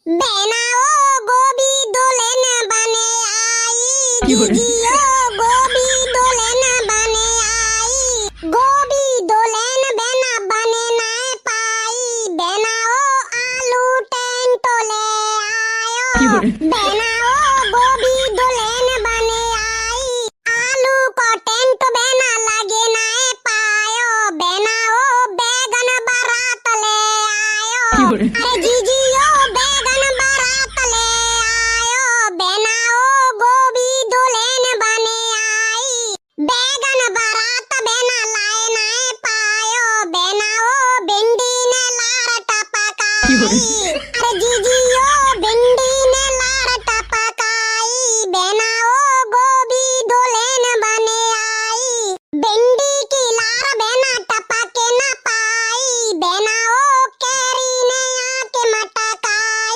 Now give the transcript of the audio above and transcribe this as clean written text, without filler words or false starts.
बनाओ गोभी दोलन बने आई दीजियो गोभी दोलन बने आई गोभी दोलन बना बने ना पाई बनाओ आलू टेंटो ले आयो बनाओ गोभी